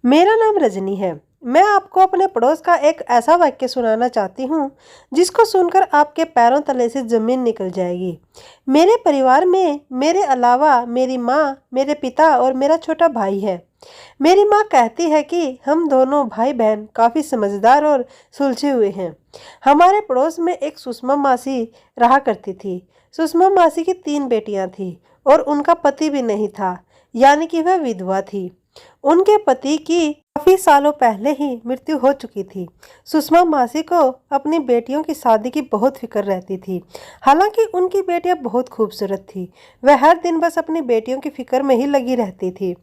मेरा नाम रजनी है। मैं आपको अपने पड़ोस का एक ऐसा वाक्य सुनाना चाहती हूँ जिसको सुनकर आपके पैरों तले से जमीन निकल जाएगी। मेरे परिवार में मेरे अलावा मेरी माँ, मेरे पिता और मेरा छोटा भाई है। मेरी माँ कहती है कि हम दोनों भाई बहन काफ़ी समझदार और सुलझे हुए हैं। हमारे पड़ोस में एक सुषमा मासी रहा करती थी। सुषमा मासी की 3 बेटियां थीं और उनका पति भी नहीं था, यानी कि वह विधवा थी। उनके पति की काफी सालों पहले ही मृत्यु हो चुकी थी। सुषमा मासी को अपनी बेटियों की शादी की बहुत फिक्र रहती थी। हालांकि उनकी बेटियां बहुत खूबसूरत थी। वह हर दिन बस अपनी बेटियों की फिक्र में ही लगी रहती थी।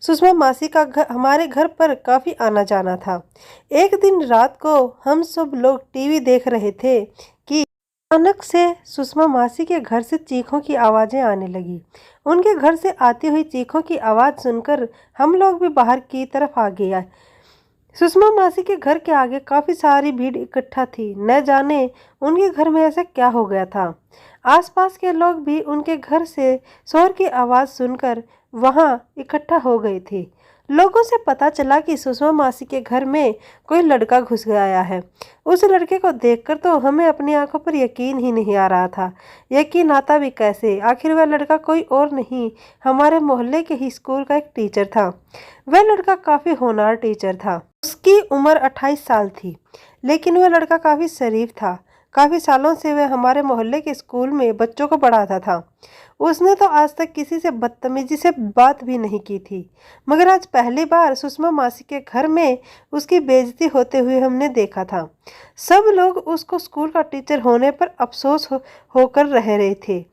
सुषमा मासी का हमारे घर पर काफी आना जाना था। एक दिन रात को हम सब लोग टीवी देख रहे थे कि अचानक से सुषमा मासी के घर से चीखों की आवाजें आने लगी। उनके घर से आती हुई चीखों की आवाज सुनकर हम लोग भी बाहर की तरफ आ गए। सुषमा मासी के घर के आगे काफी सारी भीड़ इकट्ठा थी। न जाने उनके घर में ऐसा क्या हो गया था। आसपास के लोग भी उनके घर से शोर की आवाज सुनकर वहां इकट्ठा हो गए थे। लोगों से पता चला कि सुषमा मासी के घर में कोई लड़का घुस गया है। उस लड़के को देखकर तो हमें अपनी आंखों पर यकीन ही नहीं आ रहा था। यकीन आता भी कैसे, आखिर वह लड़का कोई और नहीं, हमारे मोहल्ले के ही स्कूल का एक टीचर था। वह लड़का काफी होनहार टीचर था। उसकी उम्र 28 साल थी, लेकिन वह लड़का काफी शरीफ था। काफी सालों से वह हमारे मोहल्ले के स्कूल में बच्चों को पढ़ाता था। उसने तो आज तक किसी से बदतमीजी से बात भी नहीं की थी, मगर आज पहली बार सुषमा मासी के घर में उसकी बेइज्जती होते हुए हमने देखा था। सब लोग उसको स्कूल का टीचर होने पर अफसोस होकर रह रहे थे।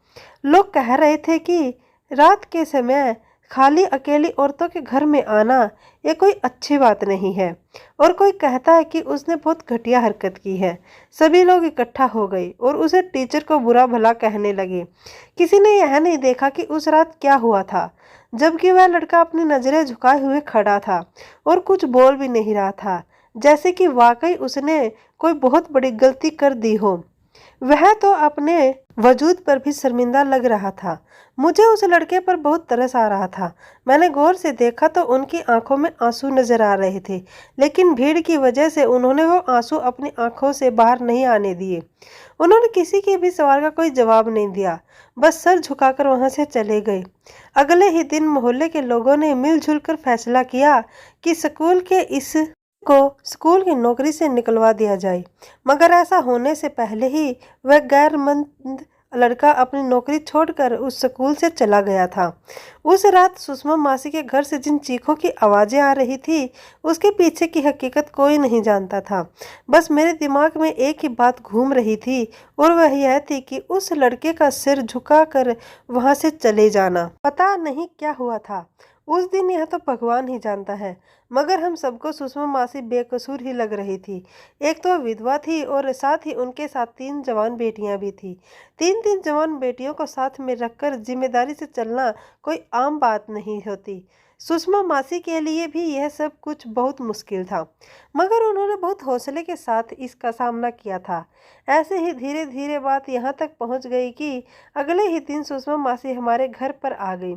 लोग कह रहे थे कि रात के समय खाली अकेली औरतों के घर में आना ये कोई अच्छी बात नहीं है, और कोई कहता है कि उसने बहुत घटिया हरकत की है। सभी लोग इकट्ठा हो गए और उसे टीचर को बुरा भला कहने लगे। किसी ने यह नहीं देखा कि उस रात क्या हुआ था, जबकि वह लड़का अपनी नजरें झुकाए हुए खड़ा था और कुछ बोल भी नहीं रहा था, जैसे कि वाकई उसने कोई बहुत बड़ी गलती कर दी हो। वह तो अपने वजूद पर भी शर्मिंदा लग रहा था। मुझे उस लड़के पर बहुत तरस आ रहा था। मैंने गौर से देखा तो उनकी आंखों में आंसू नजर आ रहे थे, लेकिन भीड़ की वजह से उन्होंने वो आंसू अपनी आंखों से बाहर नहीं आने दिए। उन्होंने किसी के भी सवाल का कोई जवाब नहीं दिया, बस सर झुकाकर वहां से चले गए। अगले ही दिन मोहल्ले के लोगों ने मिलजुल कर फैसला किया कि स्कूल की नौकरी से निकलवा दिया जाए, मगर ऐसा होने से पहले ही वह गैरमंद लड़का अपनी नौकरी छोड़कर उस स्कूल से चला गया था। उस रात सुषमा मासी के घर से जिन चीखों की आवाजें आ रही थी, उसके पीछे की हकीकत कोई नहीं जानता था। बस मेरे दिमाग में एक ही बात घूम रही थी, और वह यह थी कि उस लड़के का सिर झुकाकर वहां से चले जाना। पता नहीं क्या हुआ था उस दिन, यह तो भगवान ही जानता है, मगर हम सबको सुषमा मासी बेकसूर ही लग रही थी। एक तो विधवा थी और साथ ही उनके साथ 3 जवान बेटियां भी थी। 3 जवान बेटियों को साथ में रखकर जिम्मेदारी से चलना कोई आम बात नहीं होती। सुषमा मासी के लिए भी यह सब कुछ बहुत मुश्किल था, मगर उन्होंने बहुत हौसले के साथ इसका सामना किया था। ऐसे ही धीरे धीरे बात यहाँ तक पहुँच गई कि अगले ही दिन सुषमा मासी हमारे घर पर आ गई।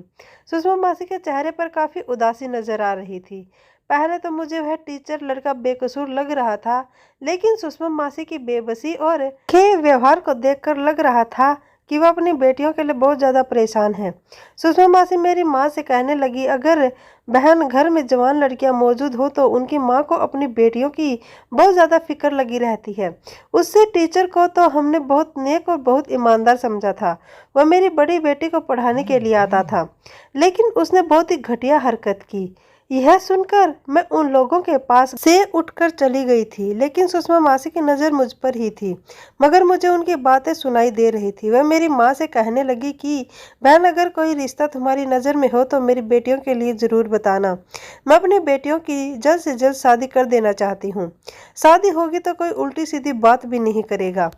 सुषमा मासी के चेहरे पर काफी उदासी नजर आ रही थी। पहले तो मुझे वह टीचर लड़का बेकसूर लग रहा था, लेकिन सुषमा मासी की बेबसी और के व्यवहार को देखकर लग रहा था कि वह अपनी बेटियों के लिए बहुत ज़्यादा परेशान है। सुषमा मासी मेरी माँ से कहने लगी, अगर बहन घर में जवान लड़कियां मौजूद हो तो उनकी माँ को अपनी बेटियों की बहुत ज़्यादा फिक्र लगी रहती है। उससे टीचर को तो हमने बहुत नेक और बहुत ईमानदार समझा था। वह मेरी बड़ी बेटी को पढ़ाने के लिए आता था, लेकिन उसने बहुत ही घटिया हरकत की। यह सुनकर मैं उन लोगों के पास से उठकर चली गई थी, लेकिन सुषमा मासी की नज़र मुझ पर ही थी, मगर मुझे उनकी बातें सुनाई दे रही थी। वह मेरी माँ से कहने लगी कि बहन, अगर कोई रिश्ता तुम्हारी नज़र में हो तो मेरी बेटियों के लिए ज़रूर बताना। मैं अपनी बेटियों की जल्द से जल्द शादी कर देना चाहती हूँ। शादी होगी तो कोई उल्टी सीधी बात भी नहीं करेगा।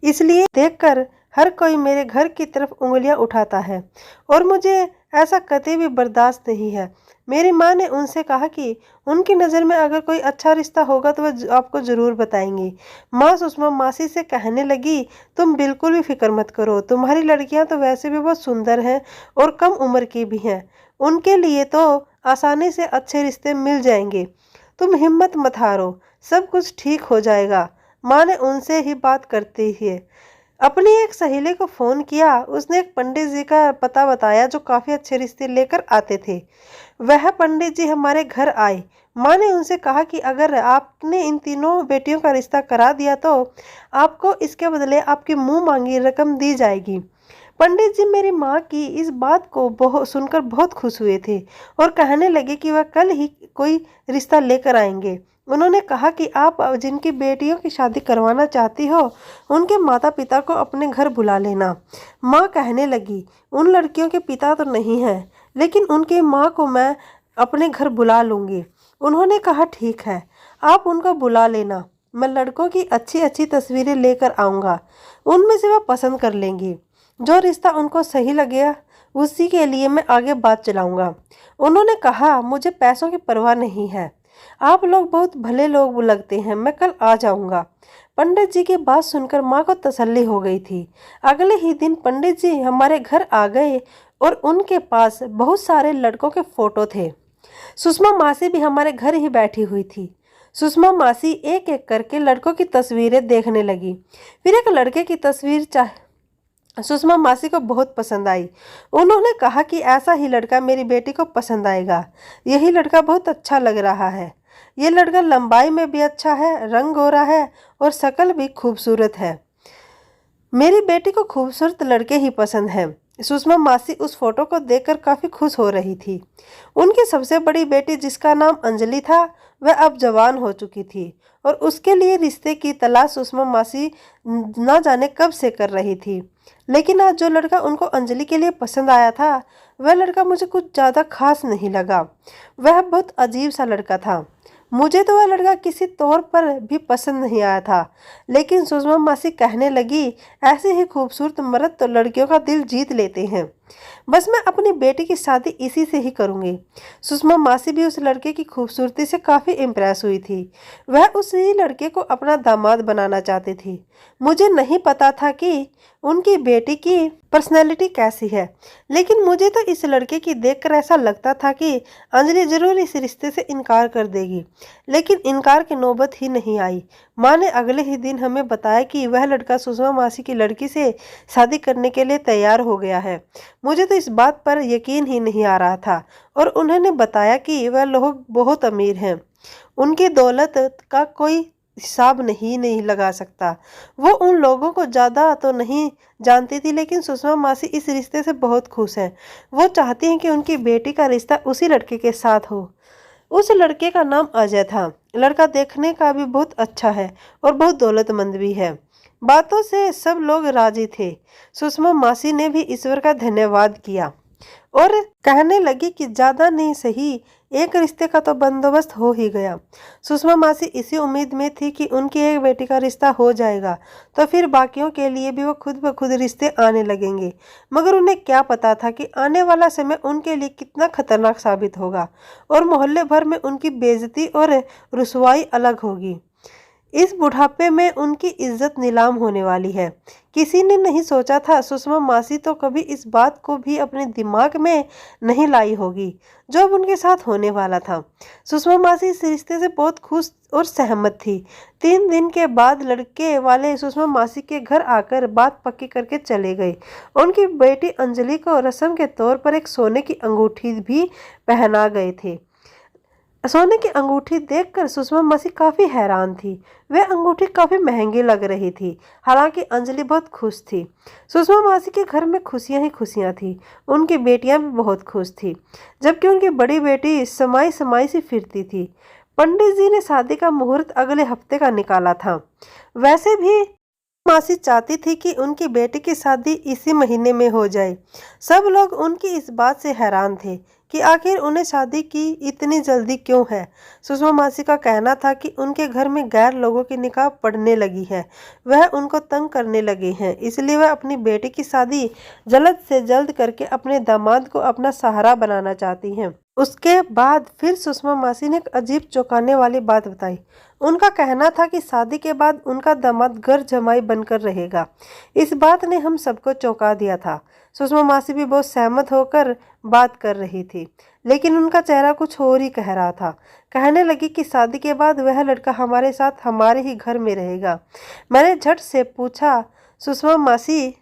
इसलिए देखकर हर कोई मेरे घर की तरफ उंगलियां उठाता है, और मुझे ऐसा कतई भी बर्दाश्त नहीं है। मेरी माँ ने उनसे कहा कि उनकी नज़र में अगर कोई अच्छा रिश्ता होगा तो वह आपको ज़रूर बताएंगी। माँ सुषमा मासी से कहने लगी, तुम बिल्कुल भी फिक्र मत करो, तुम्हारी लड़कियां तो वैसे भी बहुत सुंदर हैं और कम उम्र की भी हैं। उनके लिए तो आसानी से अच्छे रिश्ते मिल जाएंगे। तुम हिम्मत मत हारो, सब कुछ ठीक हो जाएगा। माँ ने उनसे ही बात करते ही अपनी एक सहेली को फ़ोन किया। उसने एक पंडित जी का पता बताया जो काफ़ी अच्छे रिश्ते लेकर आते थे। वह पंडित जी हमारे घर आए। माँ ने उनसे कहा कि अगर आपने इन तीनों बेटियों का रिश्ता करा दिया तो आपको इसके बदले आपकी मुंह मांगी रकम दी जाएगी। पंडित जी मेरी माँ की इस बात को सुनकर बहुत खुश हुए थे और कहने लगे कि वह कल ही कोई रिश्ता लेकर आएंगे। उन्होंने कहा कि आप जिनकी बेटियों की शादी करवाना चाहती हो उनके माता पिता को अपने घर बुला लेना। माँ कहने लगी, उन लड़कियों के पिता तो नहीं हैं, लेकिन उनकी माँ को मैं अपने घर बुला लूँगी। उन्होंने कहा ठीक है, आप उनको बुला लेना। मैं लड़कों की अच्छी अच्छी तस्वीरें लेकर आऊँगा, उनमें से वह पसंद कर लेंगी। जो रिश्ता उनको सही लगेगा उसी के लिए मैं आगे बात चलाऊँगा। उन्होंने कहा मुझे पैसों की परवाह नहीं है, आप लोग बहुत भले लोग लगते हैं, मैं कल आ जाऊँगा। पंडित जी की बात सुनकर माँ को तसल्ली हो गई थी। अगले ही दिन पंडित जी हमारे घर आ गए और उनके पास बहुत सारे लड़कों के फोटो थे। सुषमा मासी भी हमारे घर ही बैठी हुई थी। सुषमा मासी एक एक करके लड़कों की तस्वीरें देखने लगी। फिर एक लड़के की तस्वीर सुषमा मासी को बहुत पसंद आई। उन्होंने कहा कि ऐसा ही लड़का मेरी बेटी को पसंद आएगा। यही लड़का बहुत अच्छा लग रहा है। ये लड़का लंबाई में भी अच्छा है, रंग गोरा है और शक्ल भी खूबसूरत है। मेरी बेटी को खूबसूरत लड़के ही पसंद हैं। सुषमा मासी उस फोटो को देखकर काफ़ी खुश हो रही थी। उनकी सबसे बड़ी बेटी जिसका नाम अंजलि था वह अब जवान हो चुकी थी और उसके लिए रिश्ते की तलाश सुषमा मासी न जाने कब से कर रही थी। लेकिन आज जो लड़का उनको अंजलि के लिए पसंद आया था वह लड़का मुझे कुछ ज़्यादा खास नहीं लगा। वह बहुत अजीब सा लड़का था। मुझे तो वह लड़का किसी तौर पर भी पसंद नहीं आया था। लेकिन सुषमा मासी कहने लगी, ऐसे ही खूबसूरत मर्द तो लड़कियों का दिल जीत लेते हैं। बस मैं अपनी बेटी की शादी इसी से ही करूँगी। सुषमा मासी भी उस लड़के की खूबसूरती से काफ़ी इम्प्रेस हुई थी। वह उसी लड़के को अपना दामाद बनाना चाहती थी। मुझे नहीं पता था कि उनकी बेटी की पर्सनैलिटी कैसी है, लेकिन मुझे तो इस लड़के की देखकर ऐसा लगता था कि अंजलि जरूर इस रिश्ते से इनकार कर देगी। लेकिन इनकार की नौबत ही नहीं आई। माँ ने अगले ही दिन हमें बताया कि वह लड़का सुषमा मासी की लड़की से शादी करने के लिए तैयार हो गया है। मुझे तो इस बात पर यकीन ही नहीं आ रहा था और उन्होंने बताया कि वह लोग बहुत अमीर हैं। उनकी दौलत का कोई हिसाब नहीं लगा सकता। वो उन लोगों को ज़्यादा तो नहीं जानती थी, लेकिन सुषमा मासी इस रिश्ते से बहुत खुश हैं। वो चाहती हैं कि उनकी बेटी का रिश्ता उसी लड़के के साथ हो। उस लड़के का नाम अजय था। लड़का देखने का भी बहुत अच्छा है और बहुत दौलतमंद भी है। बातों से सब लोग राजी थे। सुषमा मासी ने भी ईश्वर का धन्यवाद किया और कहने लगी कि ज़्यादा नहीं सही एक रिश्ते का तो बंदोबस्त हो ही गया। सुषमा मासी इसी उम्मीद में थी कि उनकी एक बेटी का रिश्ता हो जाएगा तो फिर बाकियों के लिए भी वो खुद ब खुद रिश्ते आने लगेंगे। मगर उन्हें क्या पता था कि आने वाला समय उनके लिए कितना खतरनाक साबित होगा और मोहल्ले भर में उनकी बेइज्जती और रुसवाई अलग होगी। इस बुढ़ापे में उनकी इज्जत नीलाम होने वाली है। किसी ने नहीं सोचा था, सुषमा मासी तो कभी इस बात को भी अपने दिमाग में नहीं लाई होगी जो अब उनके साथ होने वाला था। सुषमा मासी इस रिश्ते से बहुत खुश और सहमत थी। 3 दिन के बाद लड़के वाले सुषमा मासी के घर आकर बात पक्की करके चले गए। उनकी बेटी अंजलि को रस्म के तौर पर एक सोने की अंगूठी भी पहना गए थे। सोने की अंगूठी देखकर सुषमा मासी काफ़ी हैरान थी। वह अंगूठी काफ़ी महंगी लग रही थी। हालांकि अंजलि बहुत खुश थी। सुषमा मासी के घर में खुशियां ही खुशियां थी। उनकी बेटियां भी बहुत खुश थी, जबकि उनकी बड़ी बेटी समाई समाई सी फिरती थी। पंडित जी ने शादी का मुहूर्त अगले हफ्ते का निकाला था। वैसे भी मासी चाहती थी कि उनकी बेटी की शादी इसी महीने में हो जाए। सब लोग उनकी इस बात से हैरान थे कि आखिर उन्हें शादी की इतनी जल्दी क्यों है। सुषमा मासी का कहना था कि उनके घर में गैर लोगों की निकाह पड़ने लगी है, वह उनको तंग करने लगे हैं, इसलिए वह अपनी बेटी की शादी जल्द से जल्द करके अपने दामाद को अपना सहारा बनाना चाहती हैं। उसके बाद फिर सुषमा मासी ने एक अजीब चौंकाने वाली बात बताई। उनका कहना था कि शादी के बाद उनका दामाद घर जमाई बनकर रहेगा। इस बात ने हम सबको चौंका दिया था। सुषमा मासी भी बहुत सहमत होकर बात कर रही थी, लेकिन उनका चेहरा कुछ और ही कह रहा था। कहने लगी कि शादी के बाद वह लड़का हमारे साथ हमारे ही घर में रहेगा। मैंने झट से पूछा, सुषमा मासी,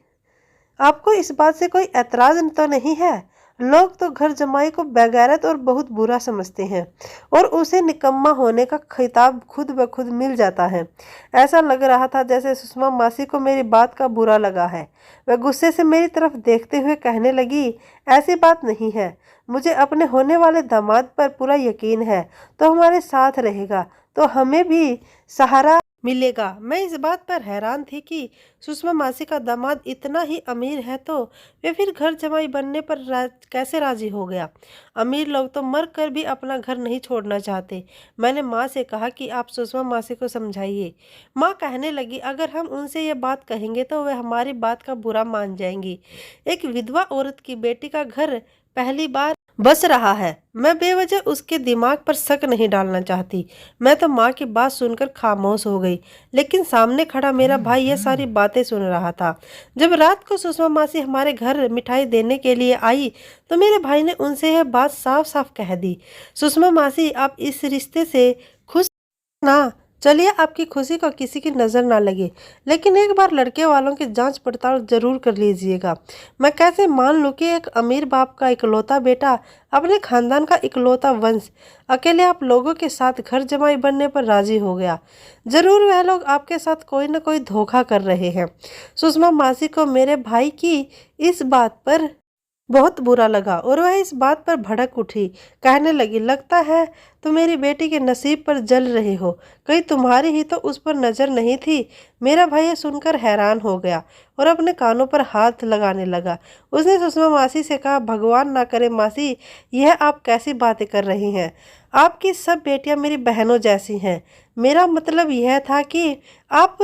आपको इस बात से कोई ऐतराज तो नहीं है? लोग तो घर जमाई को बेगैरत और बहुत बुरा समझते हैं और उसे निकम्मा होने का खिताब खुद ब खुद मिल जाता है। ऐसा लग रहा था जैसे सुषमा मासी को मेरी बात का बुरा लगा है। वह गुस्से से मेरी तरफ देखते हुए कहने लगी, ऐसी बात नहीं है। मुझे अपने होने वाले दामाद पर पूरा यकीन है। तो हमारे साथ रहेगा तो हमें भी सहारा मिलेगा। मैं इस बात पर हैरान थी कि सुषमा मासी का दामाद इतना ही अमीर है तो वे फिर घर जमाई बनने पर कैसे राजी हो गया। अमीर लोग तो मर कर भी अपना घर नहीं छोड़ना चाहते। मैंने माँ से कहा कि आप सुषमा मासी को समझाइए। माँ कहने लगी, अगर हम उनसे ये बात कहेंगे तो वे हमारी बात का बुरा मान जाएंगी। एक विधवा औरत की बेटी का घर पहली बार बस रहा है। मैं बेवजह उसके दिमाग पर शक नहीं डालना चाहती। मैं तो माँ की बात सुनकर खामोश हो गई, लेकिन सामने खड़ा मेरा भाई ये सारी बातें सुन रहा था। जब रात को सुषमा मासी हमारे घर मिठाई देने के लिए आई तो मेरे भाई ने उनसे यह बात साफ साफ कह दी, सुषमा मासी, आप इस रिश्ते से खुश ना? चलिए, आपकी खुशी को किसी की नज़र ना लगे, लेकिन एक बार लड़के वालों की जांच पड़ताल जरूर कर लीजिएगा। मैं कैसे मान लूँ कि एक अमीर बाप का इकलौता बेटा, अपने खानदान का इकलौता वंश, अकेले आप लोगों के साथ घर जमाई बनने पर राजी हो गया। जरूर वह लोग आपके साथ कोई न कोई धोखा कर रहे हैं। सुषमा मासी को मेरे भाई की इस बात पर बहुत बुरा लगा और वह इस बात पर भड़क उठी। कहने लगी, लगता है तो मेरी बेटी के नसीब पर जल रहे हो। कहीं तुम्हारी ही तो उस पर नज़र नहीं थी? मेरा भाई ये सुनकर हैरान हो गया और अपने कानों पर हाथ लगाने लगा। उसने सुषमा मासी से कहा, भगवान ना करे मासी, यह आप कैसी बातें कर रही हैं? आपकी सब बेटियां मेरी बहनों जैसी हैं। मेरा मतलब यह था कि आप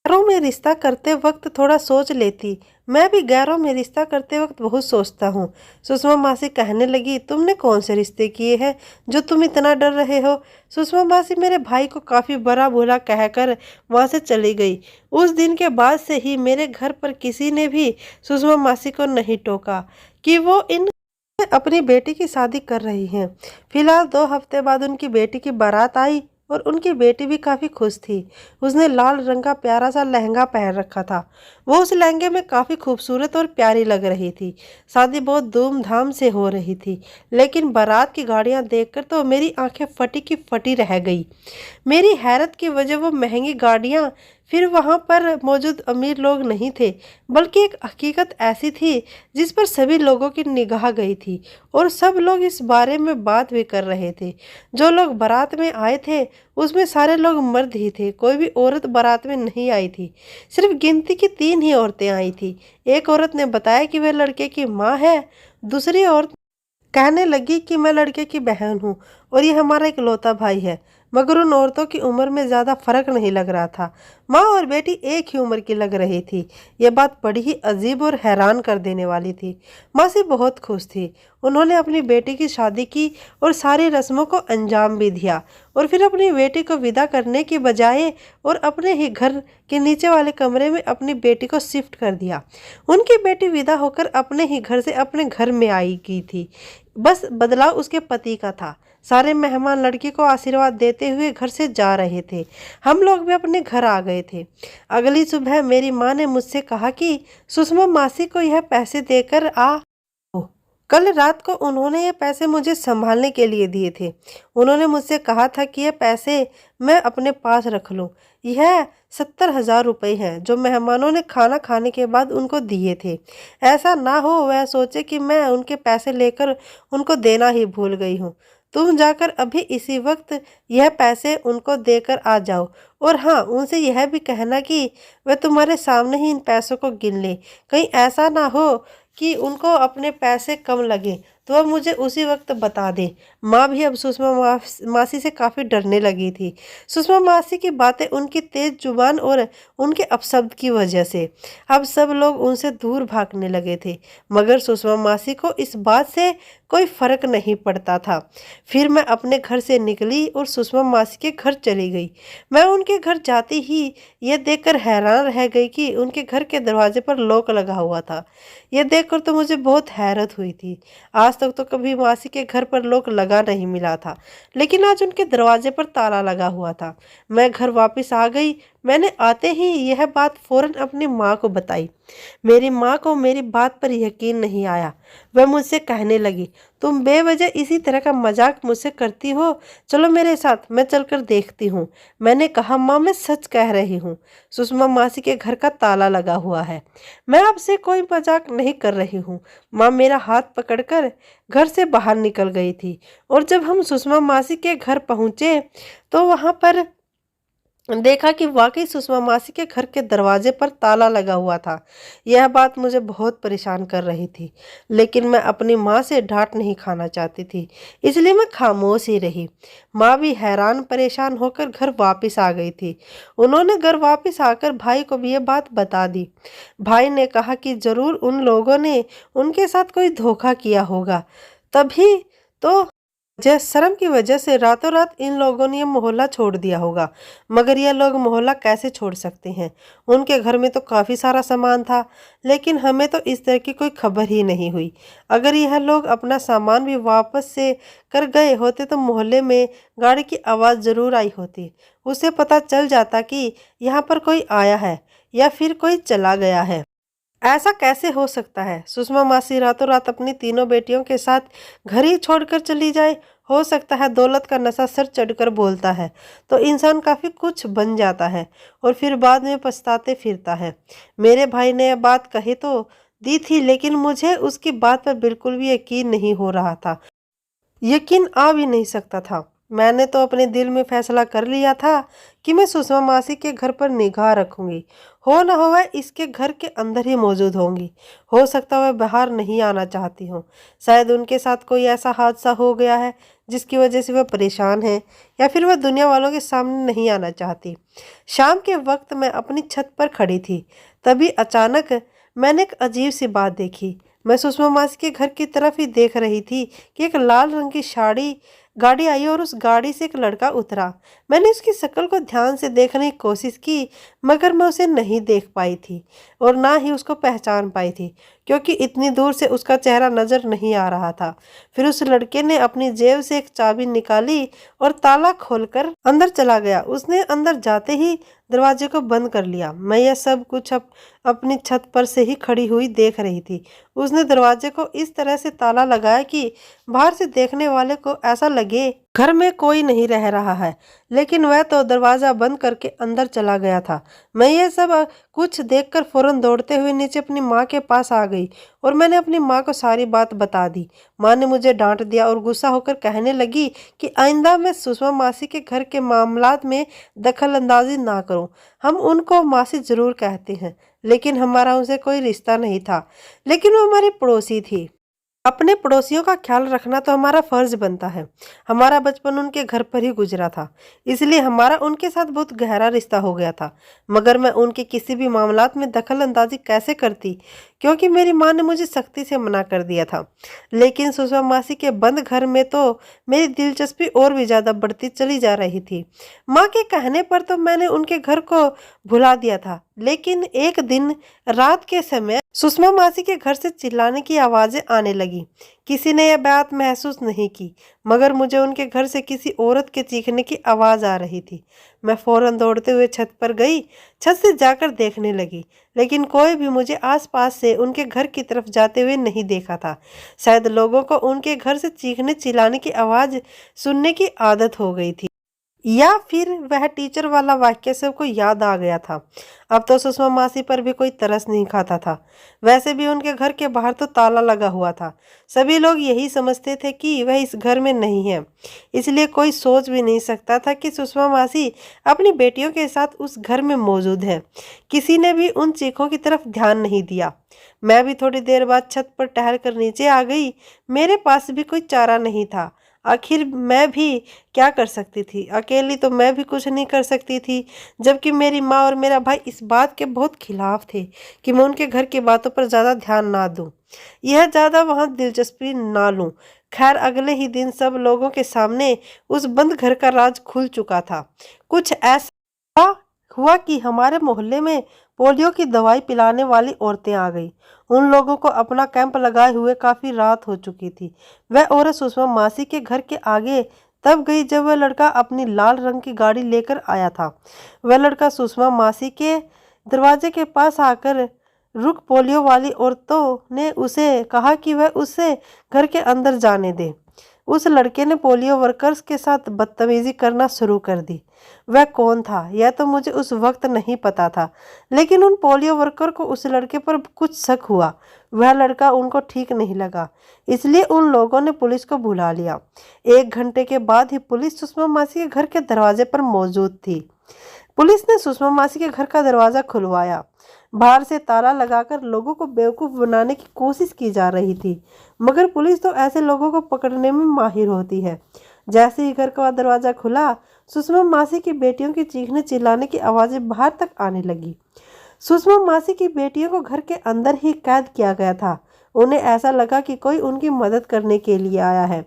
गैरों में रिश्ता करते वक्त थोड़ा सोच लेती। मैं भी गैरों में रिश्ता करते वक्त बहुत सोचता हूँ। सुषमा मासी कहने लगी, तुमने कौन से रिश्ते किए हैं जो तुम इतना डर रहे हो? सुषमा मासी मेरे भाई को काफ़ी बुरा भला कहकर वहाँ से चली गई। उस दिन के बाद से ही मेरे घर पर किसी ने भी सुषमा मासी को नहीं टोका कि वो इन अपनी बेटी की शादी कर रही हैं। फिलहाल 2 हफ्ते बाद उनकी बेटी की बारात आई और उनकी बेटी भी काफ़ी खुश थी। उसने लाल रंग का प्यारा सा लहंगा पहन रखा था। वो उस लहंगे में काफ़ी खूबसूरत और प्यारी लग रही थी। शादी बहुत धूमधाम से हो रही थी, लेकिन बारात की गाड़ियाँ देखकर तो मेरी आंखें फटी की फटी रह गई। मेरी हैरत की वजह वो महंगी गाड़ियाँ फिर वहाँ पर मौजूद अमीर लोग नहीं थे, बल्कि एक हकीकत ऐसी थी जिस पर सभी लोगों की निगाह गई थी और सब लोग इस बारे में बात भी कर रहे थे। जो लोग बारात में आए थे उसमें सारे लोग मर्द ही थे। कोई भी औरत बारात में नहीं आई थी। सिर्फ गिनती की 3 ही औरतें आई थी। एक औरत ने बताया कि वह लड़के की माँ है। दूसरी औरत कहने लगी कि मैं लड़के की बहन हूँ और ये हमारा इकलौता भाई है। मगर उन औरतों की उम्र में ज़्यादा फर्क नहीं लग रहा था। माँ और बेटी एक ही उम्र की लग रही थी। ये बात बड़ी ही अजीब और हैरान कर देने वाली थी। मासी बहुत खुश थी। उन्होंने अपनी बेटी की शादी की और सारी रस्मों को अंजाम भी दिया और फिर अपनी बेटी को विदा करने की बजाय और अपने ही घर के नीचे वाले कमरे में अपनी बेटी को शिफ्ट कर दिया। उनकी बेटी विदा होकर अपने ही घर से अपने घर में आई गई थी। बस बदलाव उसके पति का था। सारे मेहमान लड़की को आशीर्वाद देते हुए घर से जा रहे थे। हम लोग भी अपने घर आ गए थे। अगली सुबह मेरी माँ ने मुझसे कहा कि सुषमा मासी को यह पैसे देकर आ। कल रात को उन्होंने ये पैसे मुझे संभालने के लिए दिए थे। उन्होंने मुझसे कहा था कि ये पैसे मैं अपने पास रख लूं। यह 70,000 रुपये हैं जो मेहमानों ने खाना खाने के बाद उनको दिए थे। ऐसा ना हो वह सोचे कि मैं उनके पैसे लेकर उनको देना ही भूल गई हूँ। तुम जाकर अभी इसी वक्त यह पैसे उनको देकर आ जाओ और हाँ, उनसे यह भी कहना कि वह तुम्हारे सामने ही इन पैसों को गिन ले। कहीं ऐसा ना हो कि उनको अपने पैसे कम लगे तो वह मुझे उसी वक्त बता दे। माँ भी अब सुषमा मासी से काफ़ी डरने लगी थी। सुषमा मासी की बातें, उनकी तेज जुबान और उनके अपशब्द की वजह से अब सब लोग उनसे दूर भागने लगे थे। मगर सुषमा मासी को इस बात से कोई फर्क नहीं पड़ता था। फिर मैं अपने घर से निकली और सुषमा मासी के घर चली गई। मैं उनके घर जाती ही ये देखकर हैरान रह गई कि उनके घर के दरवाजे पर लॉक लगा हुआ था। ये देखकर तो मुझे बहुत हैरत हुई थी। आज तक तो कभी मासी के घर पर लॉक लगा नहीं मिला था, लेकिन आज उनके दरवाजे पर ताला लगा हुआ था। मैं घर वापस आ गई। मैंने आते ही यह बात फौरन अपनी माँ को बताई। मेरी माँ को मेरी बात पर यकीन नहीं आया। वह मुझसे कहने लगी, तुम बेवजह इसी तरह का मजाक मुझसे करती हो, चलो मेरे साथ, मैं चलकर देखती हूँ। मैंने कहा, माँ मैं सच कह रही हूँ, सुषमा मासी के घर का ताला लगा हुआ है। मैं आपसे कोई मजाक नहीं कर रही हूँ। माँ मेरा हाथ पकड़कर घर से बाहर निकल गई थी और जब हम सुषमा मासी के घर पहुँचे तो वहाँ पर देखा कि वाकई सुषमा मासी के घर के दरवाजे पर ताला लगा हुआ था। यह बात मुझे बहुत परेशान कर रही थी, लेकिन मैं अपनी माँ से डांट नहीं खाना चाहती थी, इसलिए मैं खामोश ही रही। माँ भी हैरान परेशान होकर घर वापस आ गई थी। उन्होंने घर वापस आकर भाई को भी ये बात बता दी। भाई ने कहा कि जरूर उन लोगों ने उनके साथ कोई धोखा किया होगा, तभी तो शर्म की वजह से रातों रात इन लोगों ने ये मोहल्ला छोड़ दिया होगा। मगर ये लोग मोहल्ला कैसे छोड़ सकते हैं? उनके घर में तो काफ़ी सारा सामान था, लेकिन हमें तो इस तरह की कोई खबर ही नहीं हुई। अगर यह लोग अपना सामान भी वापस से कर गए होते तो मोहल्ले में गाड़ी की आवाज़ ज़रूर आई होती। उसे पता चल जाता कि यहाँ पर कोई आया है या फिर कोई चला गया है। ऐसा कैसे हो सकता है? सुषमा मासी रातों रात अपनी तीनों बेटियों के साथ घर ही छोड़कर चली जाए। हो सकता है दौलत का नशा सर चढ़कर बोलता है तो इंसान काफ़ी कुछ बन जाता है और फिर बाद में पछताते फिरता है। मेरे भाई ने यह बात कही तो दी थी, लेकिन मुझे उसकी बात पर बिल्कुल भी यकीन नहीं हो रहा था। यकीन आ भी नहीं सकता था। मैंने तो अपने दिल में फैसला कर लिया था कि मैं सुषमा मासी के घर पर निगाह रखूंगी। हो ना हो वह इसके घर के अंदर ही मौजूद होंगी। हो सकता वह बाहर नहीं आना चाहती हो। शायद उनके साथ कोई ऐसा हादसा हो गया है जिसकी वजह से वह परेशान है, या फिर वह दुनिया वालों के सामने नहीं आना चाहती। शाम के वक्त मैं अपनी छत पर खड़ी थी, तभी अचानक मैंने एक अजीब सी बात देखी। मैं सुषमा मासी के घर की तरफ ही देख रही थी कि एक लाल रंग की गाड़ी आई और उस गाड़ी से एक लड़का उतरा। मैंने उसकी शक्ल को ध्यान से देखने की कोशिश की, मगर मैं उसे नहीं देख पाई थी और ना ही उसको पहचान पाई थी, क्योंकि इतनी दूर से उसका चेहरा नजर नहीं आ रहा था। फिर उस लड़के ने अपनी जेब से एक चाबी निकाली और ताला खोलकर अंदर चला गया। उसने अंदर जाते ही दरवाजे को बंद कर लिया। मैं यह सब कुछ अपनी छत पर से ही खड़ी हुई देख रही थी। उसने दरवाजे को इस तरह से ताला लगाया कि बाहर से देखने वाले को ऐसा लगे घर में कोई नहीं रह रहा है, लेकिन वह तो दरवाजा बंद करके अंदर चला गया था। मैं ये सब कुछ देखकर फौरन दौड़ते हुए नीचे अपनी माँ के पास आ गई और मैंने अपनी माँ को सारी बात बता दी। माँ ने मुझे डांट दिया और गुस्सा होकर कहने लगी कि आइंदा मैं सुषमा मासी के घर के मामलात में दखल अंदाजी ना करूं। हम उनको मासी जरूर कहते हैं, लेकिन हमारा उनसे कोई रिश्ता नहीं था, लेकिन वो हमारी पड़ोसी थी। अपने पड़ोसियों का ख्याल रखना तो हमारा फर्ज बनता है। हमारा बचपन उनके घर पर ही गुजरा था, इसलिए हमारा उनके साथ बहुत गहरा रिश्ता हो गया था। मगर मैं उनके किसी भी मामलात में दखल अंदाजी कैसे करती, क्योंकि मेरी माँ ने मुझे सख्ती से मना कर दिया था। लेकिन सुषमा मासी के बंद घर में तो मेरी दिलचस्पी और भी ज़्यादा बढ़ती चली जा रही थी। माँ के कहने पर तो मैंने उनके घर को भुला दिया था, लेकिन एक दिन रात के समय सुषमा मासी के घर से चिल्लाने की आवाज़ें आने लगी। किसी ने यह बात महसूस नहीं की, मगर मुझे उनके घर से किसी औरत के चीखने की आवाज़ आ रही थी। मैं फौरन दौड़ते हुए छत पर गई। छत से जाकर देखने लगी, लेकिन कोई भी मुझे आसपास से उनके घर की तरफ जाते हुए नहीं देखा था। शायद लोगों को उनके घर से चीखने चिल्लाने की आवाज़ सुनने की आदत हो गई थी, या फिर वह टीचर वाला वाक्य सबको याद आ गया था। अब तो सुषमा मासी पर भी कोई तरस नहीं खाता था। वैसे भी उनके घर के बाहर तो ताला लगा हुआ था। सभी लोग यही समझते थे कि वह इस घर में नहीं है, इसलिए कोई सोच भी नहीं सकता था कि सुषमा मासी अपनी बेटियों के साथ उस घर में मौजूद है। किसी ने भी उन चीखों की तरफ ध्यान नहीं दिया। मैं भी थोड़ी देर बाद छत पर टहल कर नीचे आ गई। मेरे पास भी कोई चारा नहीं था। आखिर मैं भी क्या कर सकती थी? अकेली तो मैं भी कुछ नहीं कर सकती थी, जबकि मेरी माँ और मेरा भाई इस बात के बहुत खिलाफ थे कि मैं उनके घर की बातों पर ज़्यादा ध्यान ना दूँ, यह ज़्यादा वहाँ दिलचस्पी ना लूँ। खैर अगले ही दिन सब लोगों के सामने उस बंद घर का राज खुल चुका था। कुछ ऐसा हुआ कि हमारे मोहल्ले में पोलियो की दवाई पिलाने वाली औरतें आ गई। उन लोगों को अपना कैंप लगाए हुए काफ़ी रात हो चुकी थी। वह औरत सुषमा मासी के घर के आगे तब गई जब वह लड़का अपनी लाल रंग की गाड़ी लेकर आया था। वह लड़का सुषमा मासी के दरवाजे के पास आकर रुक। पोलियो वाली औरतों ने उसे कहा कि वह उसे घर के अंदर जाने दे। उस लड़के ने पोलियो वर्कर्स के साथ बदतमीजी करना शुरू कर दी। वह कौन था यह तो मुझे उस वक्त नहीं पता था, लेकिन उन पोलियो वर्कर को उस लड़के पर कुछ शक हुआ। वह लड़का उनको ठीक नहीं लगा, इसलिए उन लोगों ने पुलिस को बुला लिया। 1 घंटे के बाद ही पुलिस सुषमा मासी के घर के दरवाजे पर मौजूद थी। पुलिस ने सुषमा मासी के घर का दरवाजा खुलवाया। बाहर से ताला लगाकर लोगों को बेवकूफ़ बनाने की कोशिश की जा रही थी, मगर पुलिस तो ऐसे लोगों को पकड़ने में माहिर होती है। जैसे ही घर का दरवाज़ा खुला, सुषमा मासी की बेटियों की चीखने चिल्लाने की आवाज़ें बाहर तक आने लगी। सुषमा मासी की बेटियों को घर के अंदर ही कैद किया गया था। उन्हें ऐसा लगा कि कोई उनकी मदद करने के लिए आया है।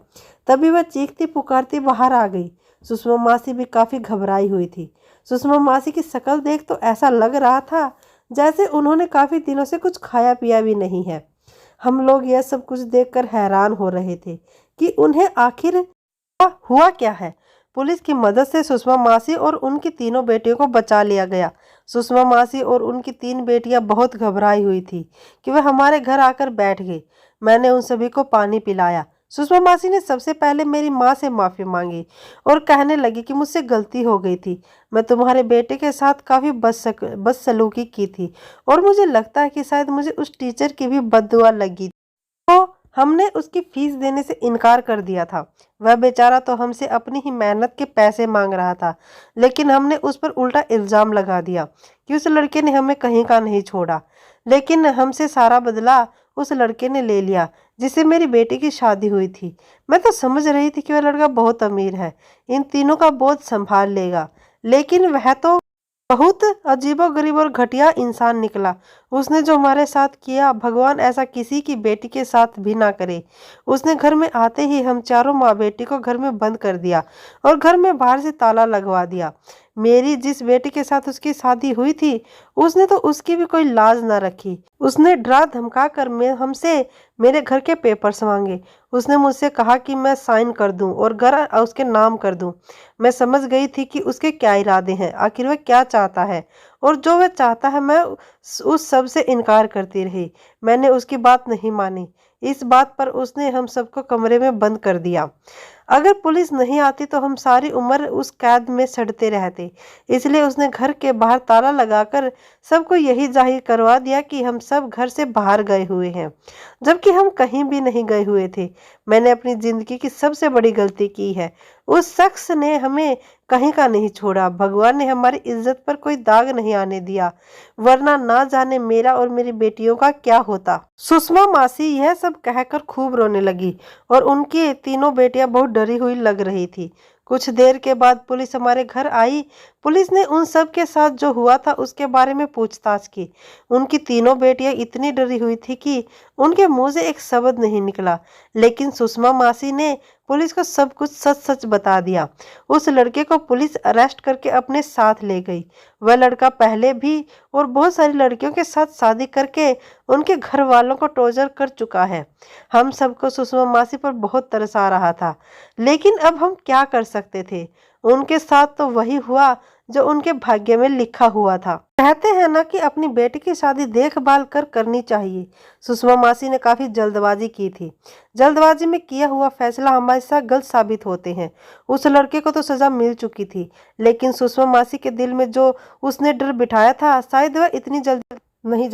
तभी वह चीखती पुकारती बाहर आ गई। सुषमा मासी भी काफ़ी घबराई हुई थी। सुषमा मासी की शक्ल देख तो ऐसा लग रहा था जैसे उन्होंने काफ़ी दिनों से कुछ खाया पिया भी नहीं है। हम लोग यह सब कुछ देखकर हैरान हो रहे थे कि उन्हें आखिर हुआ क्या है। पुलिस की मदद से सुषमा मासी और उनकी तीनों बेटियों को बचा लिया गया। सुषमा मासी और उनकी 3 बेटियां बहुत घबराई हुई थी कि वह हमारे घर आकर बैठ गई। मैंने उन सभी को पानी पिलाया। सुषमा मासी ने सबसे पहले मेरी माँ से माफ़ी मांगी और कहने लगी कि मुझसे गलती हो गई थी। मैं तुम्हारे बेटे के साथ काफ़ी बदसलूकी की थी और मुझे लगता है कि शायद मुझे उस टीचर की भी बद्दुआ लगी, तो हमने उसकी फीस देने से इनकार कर दिया था। वह बेचारा तो हमसे अपनी ही मेहनत के पैसे मांग रहा था, लेकिन हमने उस पर उल्टा इल्ज़ाम लगा दिया कि उस लड़के ने हमें कहीं का नहीं छोड़ा। लेकिन हमसे सारा बदला उस लड़के ने ले लिया जिससे मेरी बेटी की शादी हुई थी। मैं तो समझ रही थी कि वह लड़का बहुत अमीर है, इन तीनों का बोझ संभाल लेगा, लेकिन वह तो बहुत अजीबोगरीब और घटिया इंसान निकला। उसने जो हमारे साथ किया, भगवान ऐसा किसी की बेटी के साथ भी ना करे। उसने घर में आते ही हम चारों माँ बेटी को घर में बंद कर दिया और घर में बाहर से ताला लगवा दिया। मेरी जिस बेटी के साथ उसकी शादी हुई थी, उसने तो उसकी भी कोई लाज ना रखी। उसने डरा धमका कर हमसे मेरे घर के पेपर्स मांगे। उसने मुझसे कहा कि मैं साइन कर दूं और घर उसके नाम कर दूं। मैं समझ गई थी कि उसके क्या इरादे हैं, आखिर वह क्या चाहता है, और जो वह चाहता है मैं उस सब से इनकार करती रही। मैंने उसकी बात नहीं मानी। इस बात पर उसने हम सबको कमरे में बंद कर दिया। अगर पुलिस नहीं आती तो हम सारी उम्र उस कैद में सड़ते रहते, इसलिए उसने घर के बाहर ताला लगाकर सबको यही जाहिर करवा दिया कि हम सब घर से बाहर गए हुए हैं, जबकि हम कहीं भी नहीं गए हुए थे। मैंने अपनी जिंदगी की सबसे बड़ी गलती की है। उस शख्स ने हमें कहीं का नहीं छोड़ा। भगवान ने हमारी इज्जत पर कोई दाग नहीं आने दिया, वरना ना जाने मेरा और मेरी बेटियों का क्या होता। सुषमा मासी यह सब कहकर खूब रोने लगी और उनकी तीनों बेटियां बहुत डरी हुई लग रही थी। कुछ देर के बाद पुलिस हमारे घर आई। पुलिस ने उन सब के साथ जो हुआ था उसके बारे में पूछताछ की। उनकी तीनों बेटियां इतनी डरी हुई थी कि उनके मुंह से एक शब्द नहीं निकला, लेकिन सुषमा मासी ने पुलिस को सब कुछ सच सच बता दिया। उस लड़के को पुलिस अरेस्ट करके अपने साथ ले गई। वह लड़का पहले भी और बहुत सारी लड़कियों के साथ शादी करके उनके घर वालों को टॉर्चर कर चुका है। हम सबको सुषमा मासी पर बहुत तरस आ रहा था, लेकिन अब हम क्या कर सकते थे। उनके साथ तो वही हुआ जो उनके भाग्य में लिखा हुआ था। कहते हैं ना कि अपनी बेटी की शादी देखभाल कर करनी चाहिए। सुषमा मासी ने काफी जल्दबाजी की थी। जल्दबाजी में किया हुआ फैसला हमेशा गलत साबित होते हैं। उस लड़के को तो सजा मिल चुकी थी, लेकिन सुषमा मासी के दिल में जो उसने डर बिठाया था, शायद वह इतनी जल्दी नहीं जा